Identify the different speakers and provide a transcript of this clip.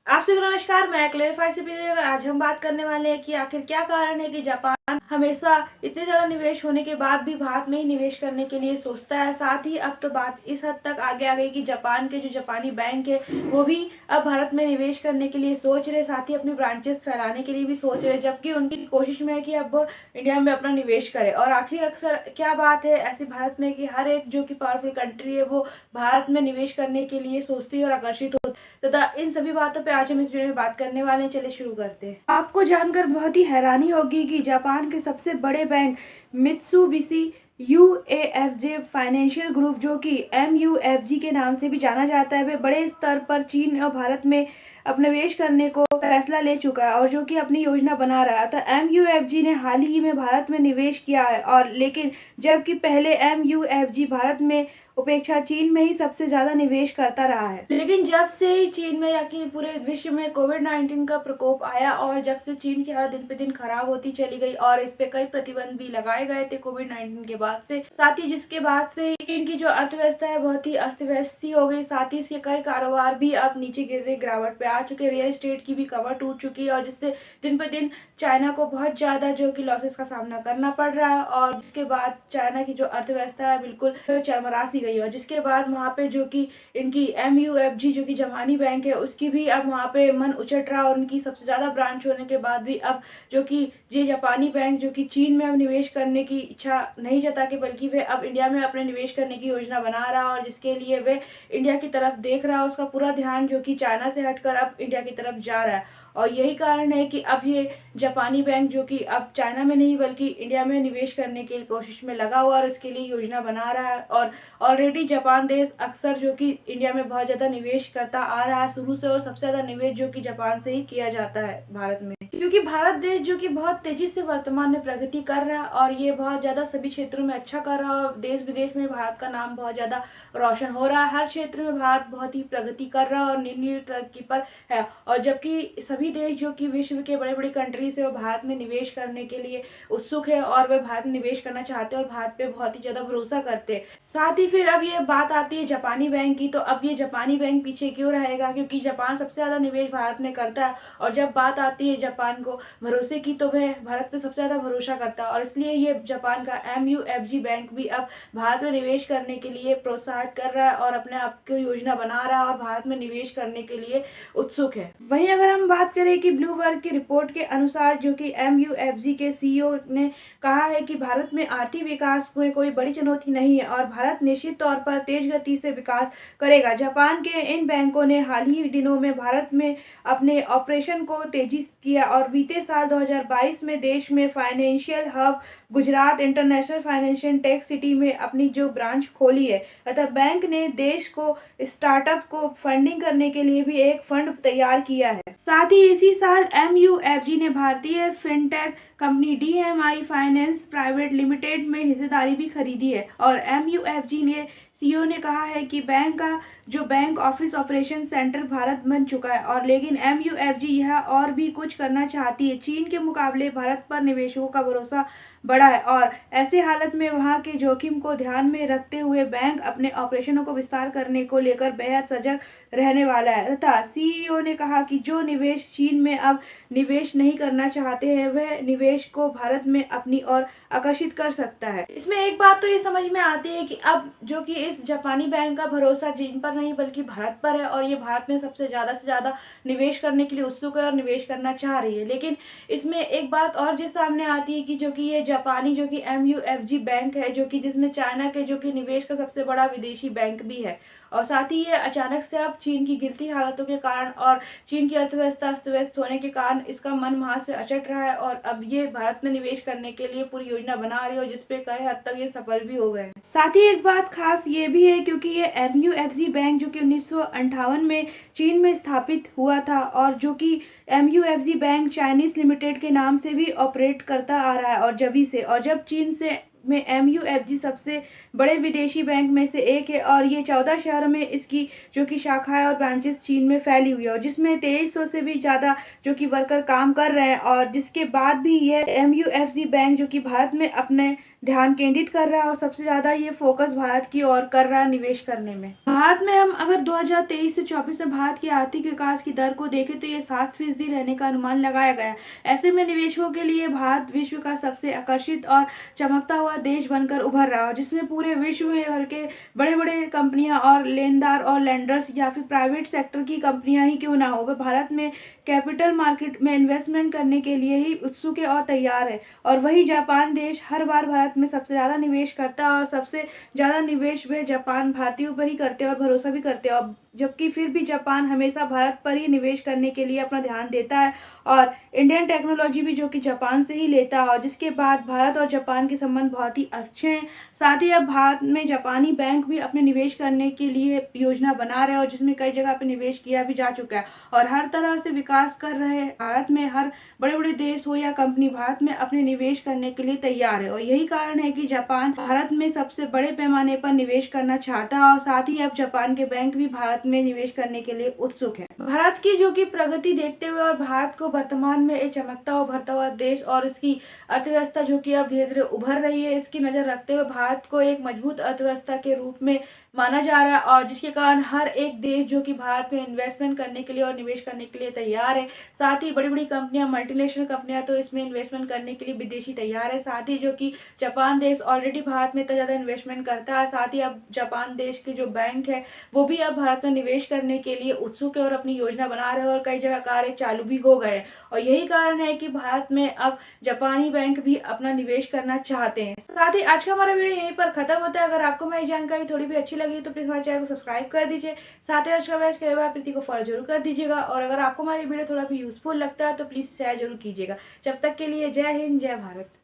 Speaker 1: आप सभी को नमस्कार। मैं क्लेरिफाई से आज हम बात करने वाले हैं कि आखिर क्या कारण है कि जापान हमेशा इतने ज़्यादा निवेश होने के बाद भी भारत में ही निवेश करने के लिए सोचता है। साथ ही अब तो बात इस हद तक आगे आ गई कि जापान के जो जापानी बैंक है वो भी अब भारत में निवेश करने के लिए सोच रहे, साथ ही अपनी ब्रांचेस फैलाने के लिए भी सोच रहे, जबकि उनकी कोशिश में है कि अब इंडिया में अपना निवेश करे। और आखिर अक्सर क्या बात है ऐसी भारत में कि हर एक जो कि पावरफुल कंट्री है वो भारत में निवेश करने के लिए सोचती है और आकर्षित तथा इन सभी बातों पे आज हम इस वीडियो में बात करने वाले हैं। चलिए शुरू करते हैं। आपको जानकर बहुत ही हैरानी होगी कि जापान के सबसे बड़े bank Mitsubishi UFJ financial group, जो कि एमयूएफजी के नाम से भी जाना जाता है, वे बड़े स्तर पर चीन और भारत में अपना निवेश करने को फैसला ले चुका है और जो कि अपनी योजना बना रहा था। एमयूएफजी ने हाल ही में भारत में निवेश किया है, और लेकिन जबकि पहले एमयूएफजी भारत में उपेक्षा चीन में ही सबसे ज्यादा निवेश करता रहा है, लेकिन जब से ही चीन में या कि पूरे विश्व में कोविड-19 का प्रकोप आया और जब से चीन की हालत दिन पे दिन खराब होती चली गई और इस पे कई प्रतिबंध भी लगाए गए थे कोविड-19 के बाद से, साथ ही जिसके बाद से चीन की जो अर्थव्यवस्था है बहुत ही अस्त व्यस्त हो गई। साथ ही इसके कई कारोबार भी अब नीचे गिरते गिरावट पे आ चुके, रियल एस्टेट की भी कमर टूट चुकी है और जिससे दिन पे दिन चाइना को बहुत ज्यादा जो कि लॉसेस का सामना करना पड़ रहा है। और जिसके बाद चाइना की जो अर्थव्यवस्था है बिल्कुल चरमरा सी गई और जिसके बाद वहाँ पे जो कि इनकी एमयूएफजी जो कि जापानी बैंक है उसकी भी अब वहाँ पे मन उचट रहा और उनकी सबसे ज़्यादा ब्रांच होने के बाद भी अब जो कि ये जापानी बैंक जो कि चीन में अब निवेश करने की इच्छा नहीं जता के, बल्कि वे अब इंडिया में अपने निवेश करने की योजना बना रहा और जिसके लिए वे इंडिया की तरफ देख रहा है। उसका पूरा ध्यान जो कि चाइना से हटकर अब इंडिया की तरफ जा रहा है और यही कारण है कि अब ये जापानी बैंक जो कि अब चाइना में नहीं बल्कि इंडिया में निवेश करने की कोशिश में लगा हुआ और इसके लिए योजना बना रहा है। और ऑलरेडी जापान देश अक्सर जो कि इंडिया में बहुत ज़्यादा निवेश करता आ रहा है शुरू से, और सबसे ज़्यादा निवेश जो कि जापान से ही किया जाता है भारत में, क्योंकि भारत देश जो कि बहुत तेजी से वर्तमान में प्रगति कर रहा है और ये बहुत ज़्यादा सभी क्षेत्रों में अच्छा कर रहा है और देश विदेश में भारत का नाम बहुत ज़्यादा रोशन हो रहा है। हर क्षेत्र में भारत बहुत ही प्रगति कर रहा है और निर्णय तरक्की पर है। और जबकि सभी देश जो कि विश्व के बड़े बड़े कंट्रीज है वो भारत में निवेश करने के लिए उत्सुक है और वे भारत में निवेश करना चाहते हैं और भारत पे बहुत ही ज़्यादा भरोसा करते हैं। साथ ही फिर अब ये बात आती है जापानी बैंक की, तो अब ये जापानी बैंक पीछे क्यों रहेगा, क्योंकि जापान सबसे ज़्यादा निवेश भारत में करता है और जब बात आती है जापान को भरोसे की तो वह भारत पे सबसे ज़्यादा भरोसा करता है और इसलिए ये जापान का एमयूएफजी बैंक भी अब भारत में निवेश करने के लिए प्रोत्साहित कर रहा है और अपने आप की योजना बना रहा है और भारत में निवेश करने के लिए उत्सुक है। वहीं अगर हम बात करें कि ब्लूमबर्ग की रिपोर्ट के अनुसार जो कि एमयूएफजी के सीईओ ने कहा है कि भारत में आर्थिक विकास में कोई बड़ी चुनौती नहीं है और भारत निश्चित तौर पर तेज गति से विकास करेगा। जापान के इन बैंकों ने हाल ही दिनों में भारत में अपने ऑपरेशन को तेजी किया और बीते साल 2022 में देश में financial hub Gujarat international financial tech city में अपनी जो ब्रांच खोली है, तथा बैंक ने देश को स्टार्टअप को फंडिंग करने के लिए भी एक फंड तैयार किया है। साथ ही इसी साल एमयूएफजी ने भारतीय fintech company DMI finance private limited में हिस्सेदारी भी खरीदी है और एमयूएफजी ने सीईओ ने कहा है कि बैंक का जो bank office operation centre Bharat बन चुका है और लेकिन एमयूएफजी यह और भी कुछ करना चाहती है। चीन के मुकाबले भारत पर निवेशकों का भरोसा बढ़ा है और ऐसे हालत में वहां के जोखिम को ध्यान में रखते हुए बैंक अपने ऑपरेशनों को विस्तार करने को लेकर बेहद सजग रहने वाला है। तथा सीईओ ने कहा कि जो निवेश चीन में अब निवेश नहीं करना चाहते हैं वह निवेश को भारत में अपनी ओर आकर्षित कर सकता है। इसमें एक बात तो ये समझ में आती है कि अब जो कि इस जापानी बैंक का भरोसा चीन पर नहीं बल्कि भारत पर है और ये भारत में सबसे ज़्यादा निवेश करने के लिए उत्सुक है और निवेश करना चाह रही है। लेकिन इसमें एक बात और जो सामने आती है कि जो कि ये जापानी जो कि एमयूएफजी बैंक है जो कि जिसमें चाइना के जो कि निवेश का सबसे बड़ा विदेशी बैंक भी है और साथ ही ये अचानक से अब चीन की गिरती हालतों के कारण और चीन की अर्थव्यवस्था अस्त व्यस्त होने के कारण इसका मन वहाँ से अचट रहा है और अब ये भारत में निवेश करने के लिए पूरी योजना बना रही है और जिसपे कई हद तक ये सफल भी हो गए हैं। साथ ही एक बात खास ये भी है क्योंकि ये एमयूएफजी बैंक जो कि 1958 में चीन में स्थापित हुआ था और जो कि एमयूएफजी बैंक चाइनीज लिमिटेड के नाम से भी ऑपरेट करता आ रहा है और जब चीन से में एमयूएफजी सबसे बड़े विदेशी बैंक में से एक है और ये 14 शहरों में इसकी जो कि शाखाएं और ब्रांचेस चीन में फैली हुई है और जिसमें 2300 से भी ज़्यादा जो कि वर्कर काम कर रहे हैं और जिसके बाद भी ये एमयूएफजी बैंक जो कि भारत में अपने ध्यान केंद्रित कर रहा है और सबसे ज़्यादा ये फोकस भारत की ओर कर रहा है निवेश करने में। भारत में हम अगर 2023 से 24 में भारत की आर्थिक विकास की दर को देखें तो ये 7% रहने का अनुमान लगाया गया है। ऐसे में निवेशकों के लिए भारत विश्व का सबसे आकर्षित और चमकता हुआ देश बनकर उभर रहा है, जिसमें पूरे विश्व में भर के बड़े बड़े कंपनियां और लेनदार और लेंडर्स या फिर प्राइवेट सेक्टर की कंपनियां ही क्यों ना हो, वह भारत में कैपिटल मार्केट में इन्वेस्टमेंट करने के लिए ही उत्सुक है और तैयार है। और वही जापान देश हर बार भारत में सबसे ज़्यादा निवेश करता है और सबसे ज़्यादा निवेश वे जापान भारतीयों पर ही करते हैं और भरोसा भी करते हैं, और जबकि फिर भी जापान हमेशा भारत पर ही निवेश करने के लिए अपना ध्यान देता है और इंडियन टेक्नोलॉजी भी जो कि जापान से ही लेता है, और जिसके बाद भारत और जापान के संबंध बहुत ही अच्छे हैं। साथ ही अब भारत में जापानी बैंक भी अपने निवेश करने के लिए योजना बना रहे हैं और जिसमें कई जगह पे निवेश किया भी जा चुका है और हर तरह से विकास कर रहे हैं। भारत में हर बड़े बड़े देश हो या कंपनी भारत में अपने निवेश करने के लिए तैयार है और यही कारण है कि जापान भारत में सबसे बड़े पैमाने पर निवेश करना चाहता है और साथ ही अब जापान के बैंक भी भारत में निवेश करने के लिए उत्सुक है। भारत की जो कि प्रगति देखते हुए और भारत को वर्तमान में एक चमकता हुआ उभरता हुआ देश और इसकी अर्थव्यवस्था जो कि अब धीरे धीरे उभर रही है, इसकी नज़र रखते हुए भारत को एक मजबूत अर्थव्यवस्था के रूप में माना जा रहा है और जिसके कारण हर एक देश जो कि भारत में इन्वेस्टमेंट करने के लिए और निवेश करने के लिए तैयार है। साथ ही बड़ी बड़ी कंपनियां, मल्टीनेशनल कंपनियां तो इसमें इन्वेस्टमेंट करने के लिए विदेशी तैयार है। साथ ही जो कि जापान देश ऑलरेडी भारत में इतना ज़्यादा इन्वेस्टमेंट करता है, साथ ही अब जापान देश के जो बैंक है वो भी अब भारत में निवेश करने के लिए उत्सुक है और अपनी योजना बना रहे हैं और कई जगह कार्य चालू भी हो गए और यही कारण है कि भारत में अब जापानी बैंक भी अपना निवेश करना चाहते हैं। साथ ही आज का हमारा वीडियो यहीं पर खत्म होता है। अगर आपको मेरी जानकारी थोड़ी भी अच्छी लगी तो प्लीज़ हमारे चैनल को सब्सक्राइब कर दीजिए। साथ ही आज का बैच के बाद प्रीति को फॉलो जरूर कर दीजिएगा और अगर आपको हमारी वीडियो थोड़ा भी यूजफुल लगता है तो प्लीज़ शेयर जरूर कीजिएगा। जब तक के लिए जय हिंद, जय भारत।